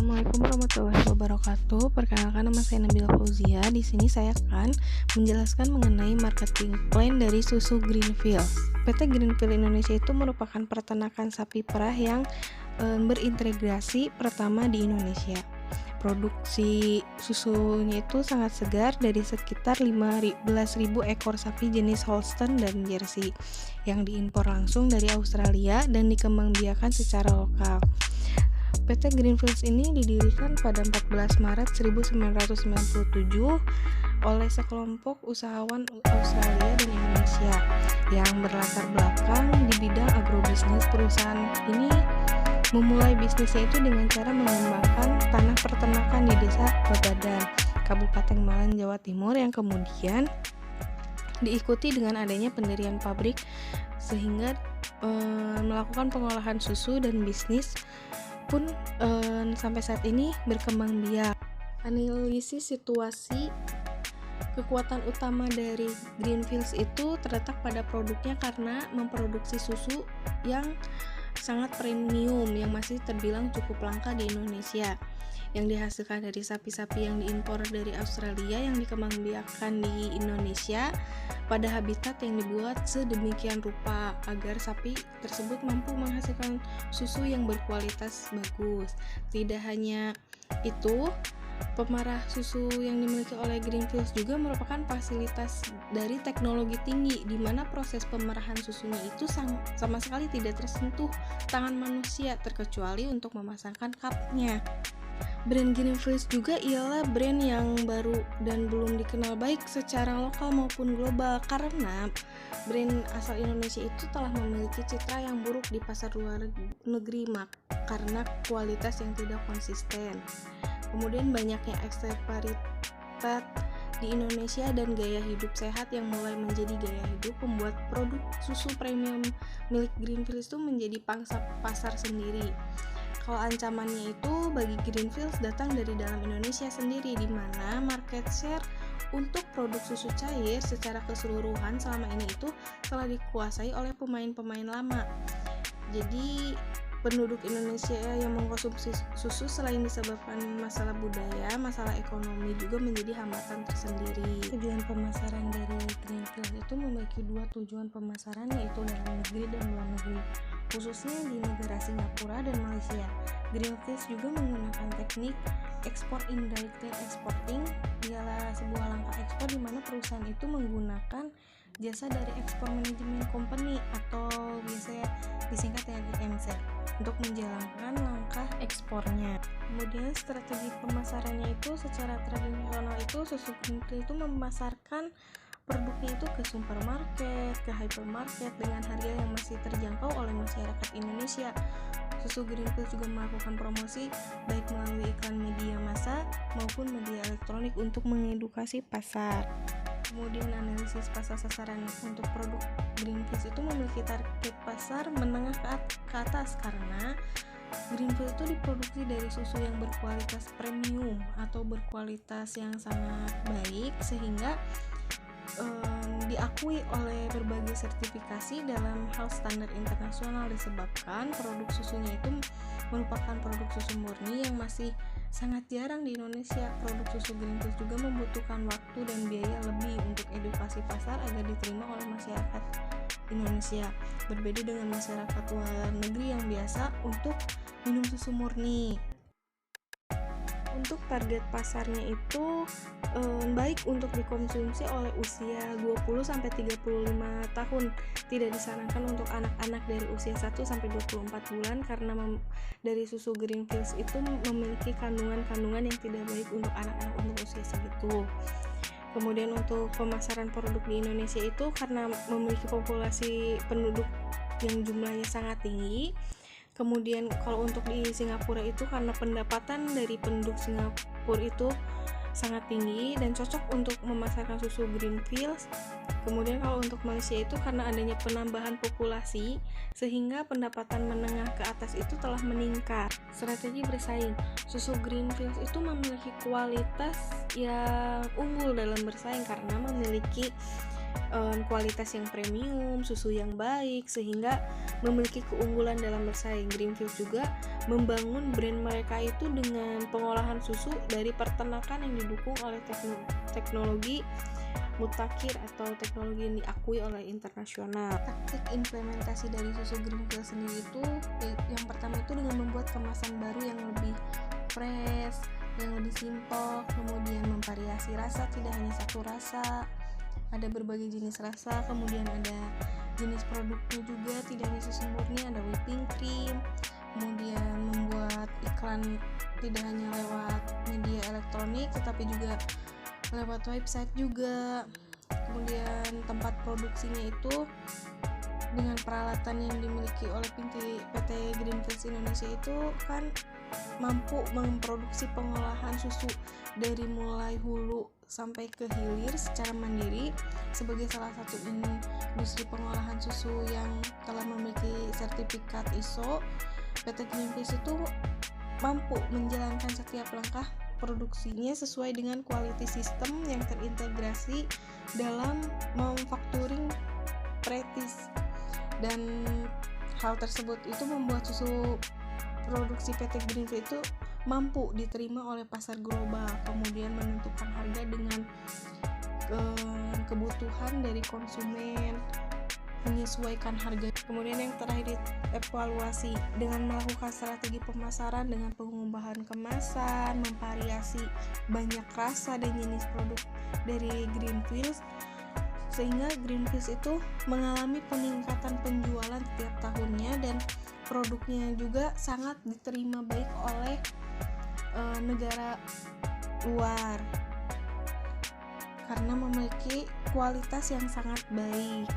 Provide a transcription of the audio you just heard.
Assalamualaikum warahmatullahi wabarakatuh. Perkenalkan, nama saya Nabila Fauzia. Di sini saya akan menjelaskan mengenai marketing plan dari susu Greenfields. PT Greenfields Indonesia itu merupakan peternakan sapi perah yang berintegrasi pertama di Indonesia. Produksi susunya itu sangat segar dari sekitar 15.000 ekor sapi jenis Holstein dan Jersey yang diimpor langsung dari Australia dan dikembangbiakan secara lokal. PT Greenfields ini didirikan pada 14 Maret 1997 oleh sekelompok usahawan Australia dan Indonesia yang berlatar belakang di bidang agrobisnis. Perusahaan ini memulai bisnisnya itu dengan cara mengembangkan tanah peternakan di Desa Babadan, Kabupaten Malang, Jawa Timur, yang kemudian diikuti dengan adanya pendirian pabrik sehingga melakukan pengolahan susu dan bisnis pun sampai saat ini berkembang biak. Analisis situasi kekuatan utama dari Greenfields itu terletak pada produknya karena memproduksi susu yang sangat premium yang masih terbilang cukup langka di Indonesia, yang dihasilkan dari sapi-sapi yang diimpor dari Australia yang dikembangbiakan di Indonesia pada habitat yang dibuat sedemikian rupa agar sapi tersebut mampu menghasilkan susu yang berkualitas bagus. Tidak hanya itu, pemarah susu yang dimiliki oleh Greenfields juga merupakan fasilitas dari teknologi tinggi di mana proses pemerahan susunya itu sama sekali tidak tersentuh tangan manusia terkecuali untuk memasangkan cupnya. Brand Greenfields juga ialah brand yang baru dan belum dikenal baik secara lokal maupun global karena brand asal Indonesia itu telah memiliki citra yang buruk di pasar luar negeri karena kualitas yang tidak konsisten. Kemudian banyaknya eksperimen di Indonesia dan gaya hidup sehat yang mulai menjadi gaya hidup membuat produk susu premium milik Greenfields itu menjadi pangsa pasar sendiri. Kalau ancamannya itu bagi Greenfields datang dari dalam Indonesia sendiri, di mana market share untuk produk susu cair secara keseluruhan selama ini itu telah dikuasai oleh pemain-pemain lama. Jadi penduduk Indonesia yang mengkonsumsi susu selain disebabkan masalah budaya, masalah ekonomi juga menjadi hambatan tersendiri. Tujuan pemasaran dari Greenfields itu memiliki dua tujuan pemasaran, yaitu dalam negeri dan luar negeri, khususnya di negara Singapura dan Malaysia. Greenfields juga menggunakan teknik ekspor indirect exporting, ialah sebuah langkah ekspor di mana perusahaan itu menggunakan jasa dari export management company atau biasanya disingkat dengan IMC untuk menjalankan langkah ekspornya. Kemudian strategi pemasarannya itu secara tradisional itu susu Greenfields itu memasarkan produknya itu ke supermarket, ke hypermarket dengan harga yang masih terjangkau oleh masyarakat Indonesia. Susu Greenfields juga melakukan promosi baik melalui iklan media massa maupun media elektronik untuk mengedukasi pasar. Kemudian analisis pasar sasaran untuk produk Greenfields itu memiliki target pasar menengah ke atas karena Greenfields itu diproduksi dari susu yang berkualitas premium atau berkualitas yang sangat baik sehingga diakui oleh berbagai sertifikasi dalam hal standar internasional, disebabkan produk susunya itu merupakan produk susu murni yang masih sangat jarang di Indonesia. Produk susu Greenfields juga membutuhkan waktu dan biaya lebih untuk edukasi pasar agar diterima oleh masyarakat Indonesia, berbeda dengan masyarakat luar negeri yang biasa untuk minum susu murni. Untuk target pasarnya itu baik untuk dikonsumsi oleh usia 20-35 tahun, tidak disarankan untuk anak-anak dari usia 1-24 bulan karena dari susu Greenfields itu memiliki kandungan-kandungan yang tidak baik untuk anak-anak untuk usia segitu. Kemudian untuk pemasaran produk di Indonesia itu karena memiliki populasi penduduk yang jumlahnya sangat tinggi. Kemudian kalau untuk di Singapura itu karena pendapatan dari penduduk Singapura itu sangat tinggi dan cocok untuk memasarkan susu Greenfields. Kemudian kalau untuk Malaysia itu karena adanya penambahan populasi sehingga pendapatan menengah ke atas itu telah meningkat. Strategi bersaing, susu Greenfields itu memiliki kualitas yang unggul dalam bersaing karena memiliki kualitas yang premium, susu yang baik sehingga memiliki keunggulan dalam bersaing. Greenfields juga membangun brand mereka itu dengan pengolahan susu dari peternakan yang didukung oleh teknologi mutakhir atau teknologi yang diakui oleh internasional. Taktik implementasi dari susu Greenfields sendiri itu yang pertama itu dengan membuat kemasan baru yang lebih fresh, yang lebih simpel, kemudian memvariasi rasa, tidak hanya satu rasa, ada berbagai jenis rasa, kemudian ada jenis produknya juga, tidak hanya susu murni, ada whipping cream, kemudian membuat iklan tidak hanya lewat media elektronik tetapi juga lewat website juga. Kemudian tempat produksinya itu dengan peralatan yang dimiliki oleh PT Greenfields Indonesia itu kan mampu memproduksi pengolahan susu dari mulai hulu sampai ke hilir secara mandiri. Sebagai salah satu industri pengolahan susu yang telah memiliki sertifikat ISO, PT Greenfields itu mampu menjalankan setiap langkah produksinya sesuai dengan quality system yang terintegrasi dalam manufacturing practice, dan hal tersebut itu membuat susu produksi PT Greenfields itu mampu diterima oleh pasar global, kemudian menentukan harga dengan kebutuhan dari konsumen, menyesuaikan harga. Kemudian yang terakhir, evaluasi dengan melakukan strategi pemasaran dengan pengubahan kemasan, memvariasi banyak rasa dan jenis produk dari Greenfields, sehingga Greenfields itu mengalami peningkatan penjualan setiap tahunnya dan produknya juga sangat diterima baik oleh negara luar karena memiliki kualitas yang sangat baik.